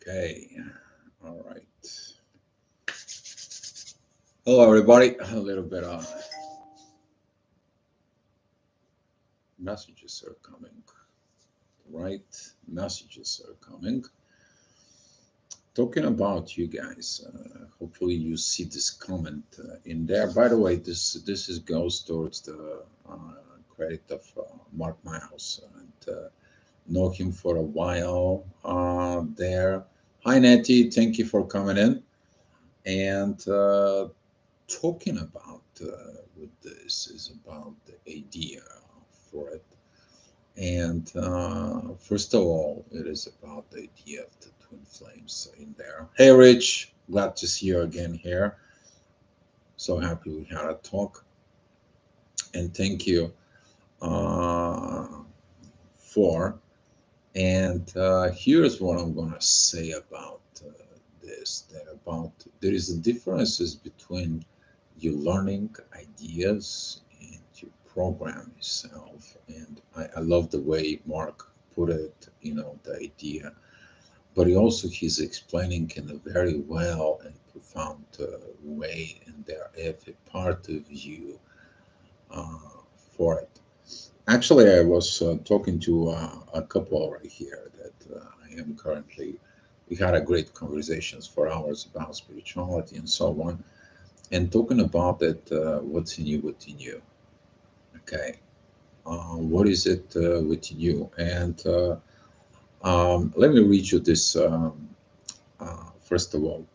Okay, all right. Hello, everybody. A little bit of messages are coming, right? Messages are coming. Talking about you guys. Hopefully, you see this comment in there. By the way, this is goes towards the credit of Mark Miles and know him for a while there. Hi, Nettie. Thank you for coming in. And talking about with this is about the idea for it. And first of all, it is about the idea of the twin flames in there. Hey, Rich, glad to see you again here. So happy we had a talk. And thank you uh, for. And here's what I'm going to say about this that about there is a differences between you learning ideas and you program yourself. And I love the way Mark put it, the idea. But he also he's explaining in a very well and profound way, and there every part of you uh, for it. Actually, I was talking to a couple right here that I am currently. We had a great conversations for hours about spirituality and so on, and talking about it. What's in you within you? Okay, what is it within you? And let me read you this. First of all,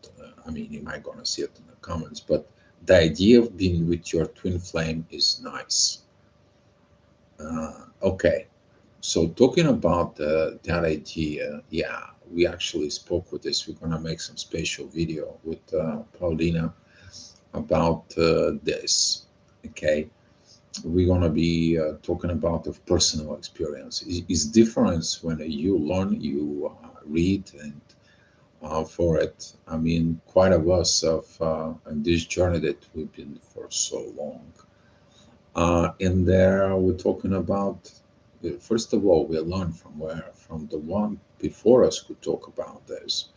I mean, you might gonna see it in the comments, but the idea of being with your twin flame is nice. Okay, so talking about that idea, yeah, we actually spoke with this. We're gonna make some special video with Paulina about this. Okay, we're gonna be talking about the personal experience. It's difference when you learn, you read, and for it. I mean, quite of us of on this journey that we've been for so long. In there, we're talking about, first of all, we learn from where? From the one before us who talk about this.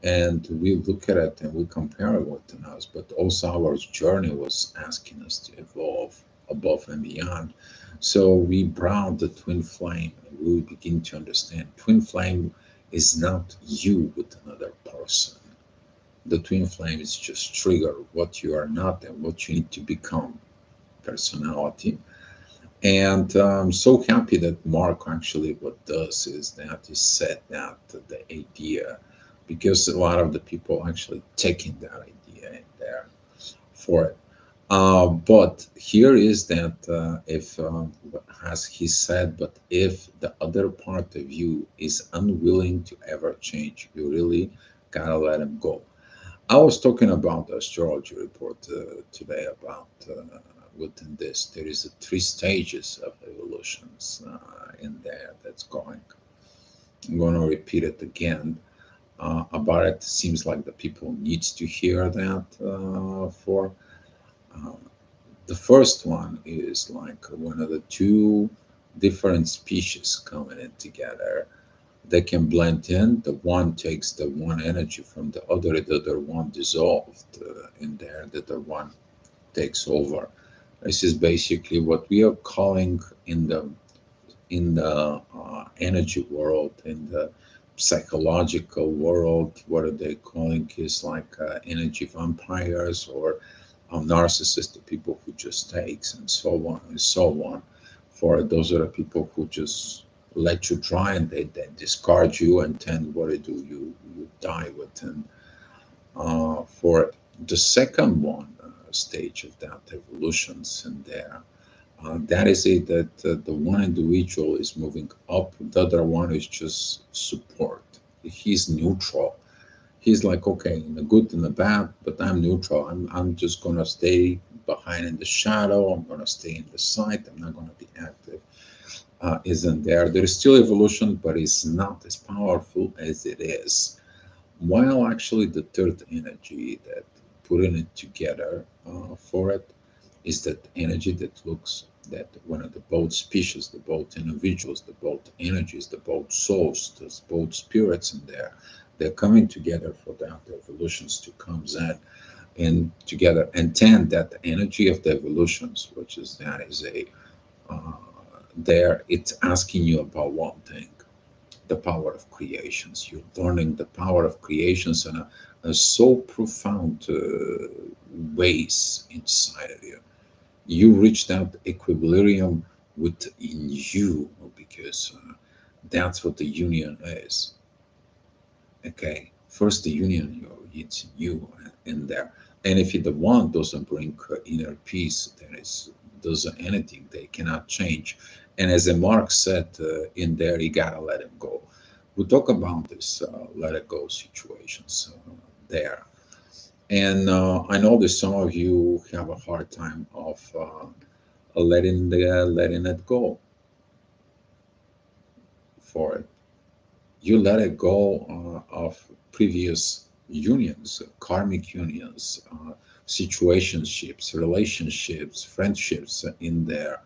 And we look at it and we compare it with us, but also our journey was asking us to evolve above and beyond. So we brought the twin flame and we begin to understand twin flame is not you with another person. The twin flame is just trigger what you are not and what you need to become personality. And I'm so happy that Mark actually what does is that he said that the idea, because a lot of the people actually taking that idea in there for it. But here is that if, as he said, but if the other part of you is unwilling to ever change, you really gotta let him go. I was talking about the astrology report today about within this there is a three stages of evolutions in there that's going. I'm going to repeat it again. About it seems like the people needs to hear that for uh, the first one is like one of the two different species coming in together. They can blend in. The one takes the one energy from the other one dissolved in there, the other one takes over. This is basically what we are calling in the energy world, in the psychological world, what are they calling is like energy vampires or narcissistic people who just takes and so on and so on. For those are the people who just let you dry and they then discard you and then what they do you die within. For the second one stage of that evolutions in there, that is it that the one individual is moving up, the other one is just support. He's neutral. He's like, okay, in the good and the bad, but I'm neutral. I'm just gonna stay behind in the shadow. I'm gonna stay in the side. I'm not gonna be active. Isn't there? There is still evolution, but it's not as powerful as it is. While actually the third energy that putting it together for it is that energy that looks that one of the both species, the both individuals, the both energies, the both souls, the both spirits in there, They're coming together for that evolutions to come in together. And 10, that the energy of the evolutions, which is that is a there, it's asking you about one thing, the power of creations. You're learning the power of creations in a so profound ways inside of you. You reach that equilibrium within you because that's what the union is. Okay, first the union, it's you in there. And if the one doesn't bring inner peace, there is doesn't anything they cannot change. And as Mark said in there, you gotta let it go. We talk about this let it go situations there. And I know that some of you have a hard time of letting it go for it. You let it go of previous unions, karmic unions, situationships, relationships, friendships in there.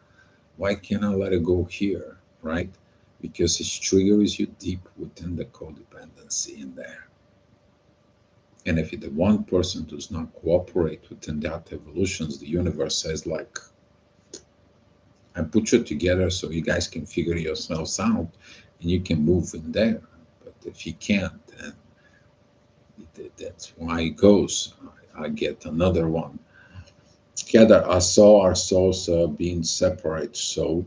Why can't I let it go here, right? Because it triggers you deep within the codependency in there. And if the one person does not cooperate within that evolutions, the universe says like, I put you together so you guys can figure yourselves out and you can move in there. But if you can't, then that's why it goes. I get another one. Together, I saw our souls being separate. So,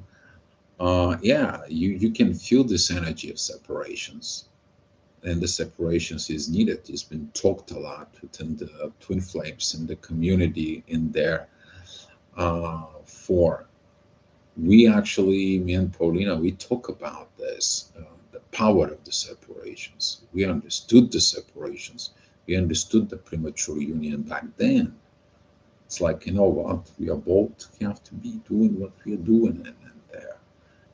yeah, you can feel this energy of separations. And the separations is needed. It's been talked a lot within the twin flames in the community in there for we actually, me and Paulina, we talk about this, the power of the separations. We understood the separations. We understood the premature union back then. It's like, you know what? We are both have to be doing what we are doing and there.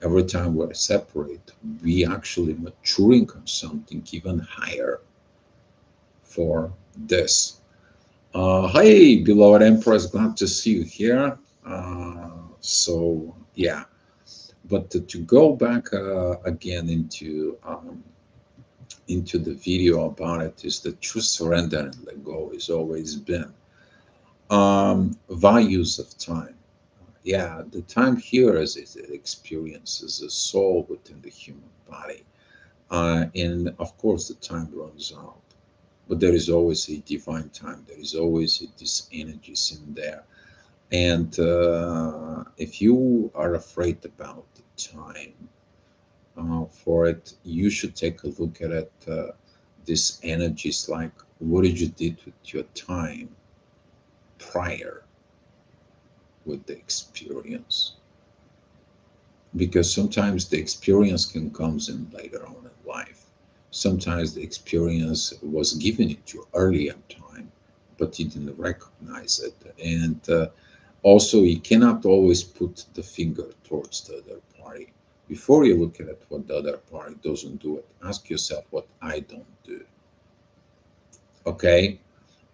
Every time we're separate, we actually maturing on something even higher for this. Hi, beloved Empress, glad to see you here. Yeah, but to go back again into the video about it is the true surrender and let go has always been values of time. Yeah, the time here is it experiences a soul within the human body, and of course the time runs out. But there is always a divine time. There is always this energies in there. And if you are afraid about the time, for it, you should take a look at it. This energy is like, what did you did with your time prior with the experience? Because sometimes the experience can comes in later on in life. Sometimes the experience was given to you early in time, but you didn't recognize it. And also, you cannot always put the finger towards the other party. Before you look at it, what the other party doesn't do it, ask yourself what I don't do. Okay?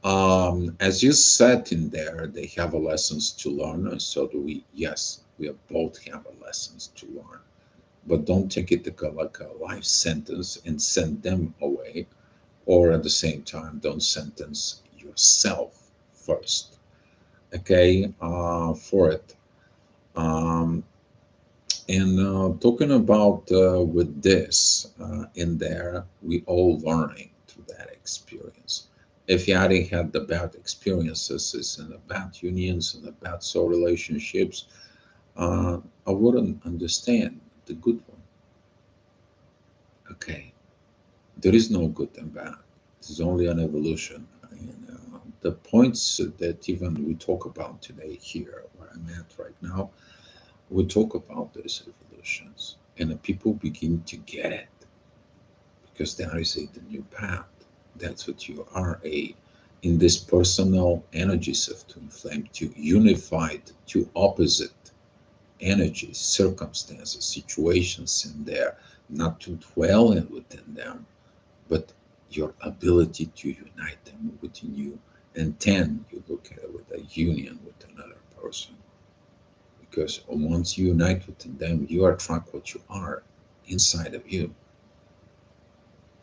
As you said in there, they have a lessons to learn, and so do we. Yes, we both have a lessons to learn, but don't take it like a life sentence and send them away, or at the same time, don't sentence yourself first. Okay, for it. Um, And talking about with this in there, we all learning through that experience. If you already had the bad experiences and the bad unions and the bad soul relationships, uh, I wouldn't understand the good one. Okay, there is no good and bad. It's only an evolution. And, the points that even we talk about today here, where I'm at right now, we talk about these evolutions, and the people begin to get it because there is the new path. That's what you are in this personal energies of twin flame, to unified, to opposite energies, circumstances, situations in there, not to dwell in within them, but your ability to unite them within you. And then you look at it with a union with another person. Because once you unite with them, you attract what you are inside of you.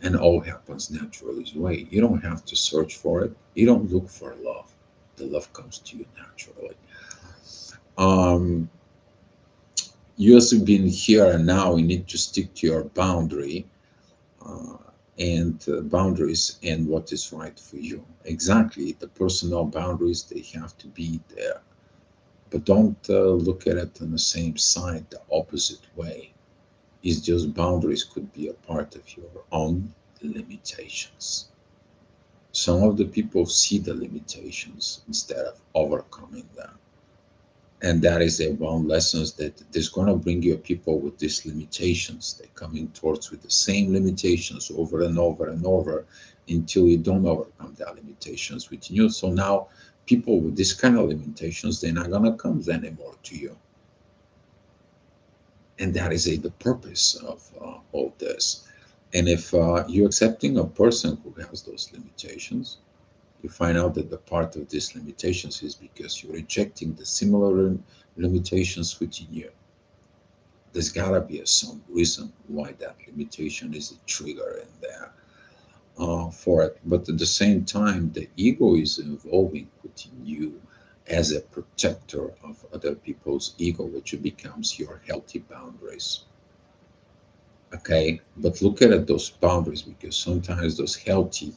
and all happens naturally way. You don't have to search for it. You don't look for love. The love comes to you naturally. Um, you also been here and now. You need to stick to your boundary uh, and boundaries and what is right for you. Exactly, the personal boundaries they have to be there, but don't look at it on the same side, the opposite way. It's just boundaries could be a part of your own limitations. Some of the people see the limitations instead of overcoming them. And that is a one lessons that there's going to bring you people with these limitations. They're coming towards with the same limitations over and over and over until you don't overcome their limitations within you. So now people with this kind of limitations, they're not going to come anymore to you. And that is the purpose of all this. And if you're accepting a person who has those limitations, you find out that the part of these limitations is because you're rejecting the similar limitations within you. There's gotta be some reason why that limitation is a trigger in there for it. But at the same time, the ego is evolving within you as a protector of other people's ego, which becomes your healthy boundaries. Okay, but look at those boundaries because sometimes those healthy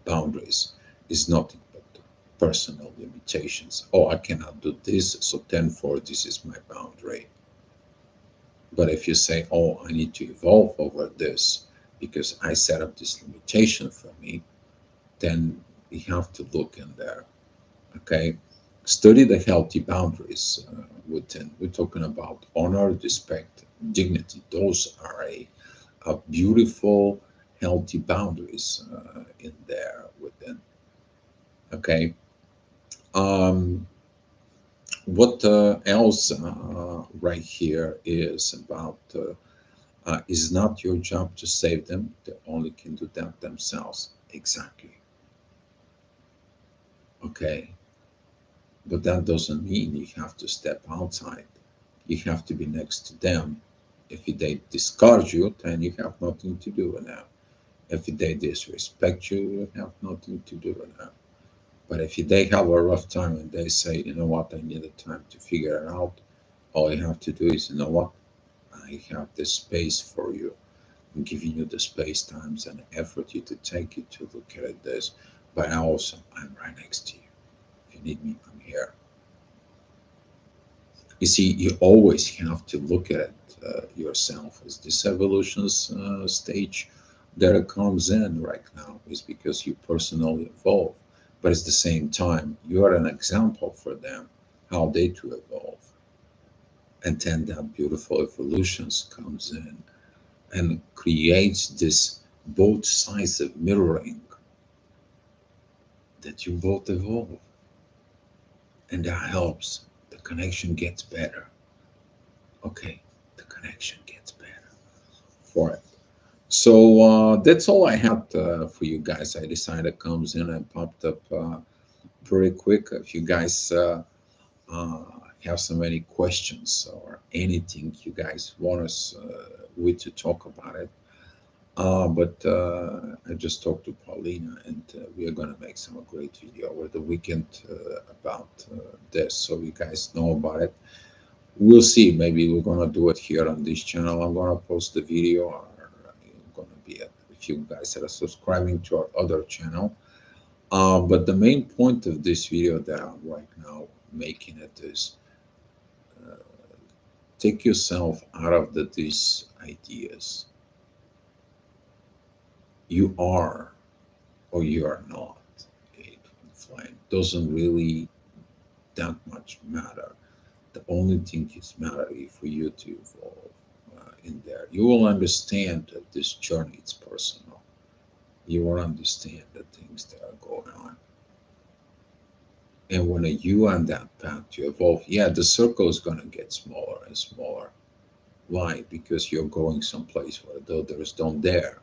boundaries is nothing but personal limitations. Oh, I cannot do this, so therefore this is my boundary. But if you say, oh, I need to evolve over this because I set up this limitation for me, then you have to look in there. Okay, study the healthy boundaries within. We're talking about honor, respect, dignity. Those are a beautiful, healthy boundaries in there within. Okay. Um, what else right here is about is not your job to save them. They only can do that themselves. Exactly. Okay. But that doesn't mean you have to step outside. You have to be next to them. If they discard you, then you have nothing to do with them. If they disrespect you, you have nothing to do with them. But if they have a rough time and they say, you know what, I need a time to figure it out, all you have to do is, you know what, I have this space for you. I'm giving you the space, times, and effort you to take it to look at this. But also, I'm right next to you. If you need me, I'm here. You see, you always have to look at yourself as this evolution's stage that it comes in right now is because you personally evolve. But at the same time, you are an example for them how they to evolve. And then that beautiful evolutions comes in and creates this both sides of mirroring that you both evolve. And that helps. The connection gets better. Okay, the connection gets better for it. So that's all I had for you guys. I decided comes in and popped up pretty quick. If you guys uh, have so many questions or anything you guys want us we to talk about it. But I just talked to Paulina, and we are gonna make some great video over the weekend about this, so you guys know about it. We'll see. Maybe we're gonna do it here on this channel. I'm gonna post the video, or it's gonna be it if you guys are subscribing to our other channel. But the main point of this video that I'm right now making it is take yourself out of these ideas. You are or you are not a twin flame. Doesn't really that much matter. The only thing is matter is for you to evolve in there. You will understand that this journey is personal. You will understand the things that are going on. And when you on that path to evolve, yeah, the circle is gonna get smaller and smaller. Why? Because you're going someplace where the others don't dare.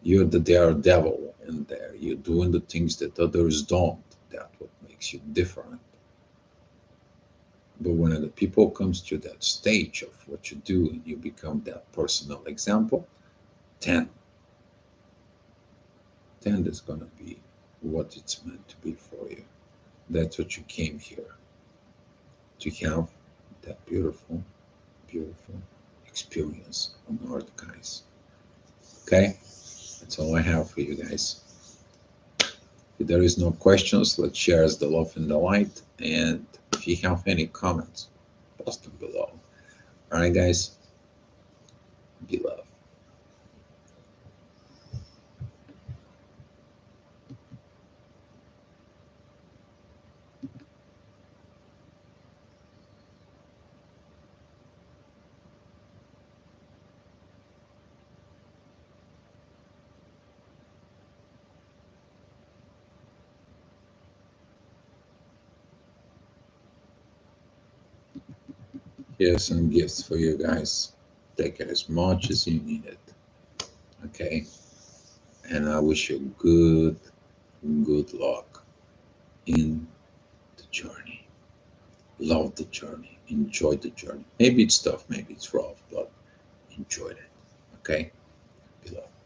You're the daredevil in there. You're doing the things that others don't. That's what makes you different. But when the people comes to that stage of what you do and you become that personal example, then then it's going to be what it's meant to be for you. That's what you came here to have, that beautiful, beautiful experience on earth, guys. Okay, that's all I have for you guys. If there is no questions, let's share the love and the light. And if you have any comments, post them below. All right, guys, be love. Here's some gifts for you guys. Take it as much as you need it. Okay, and I wish you good luck in the journey. Love the journey. Enjoy the journey. Maybe it's tough, maybe it's rough, but enjoy it. Okay? Be loved.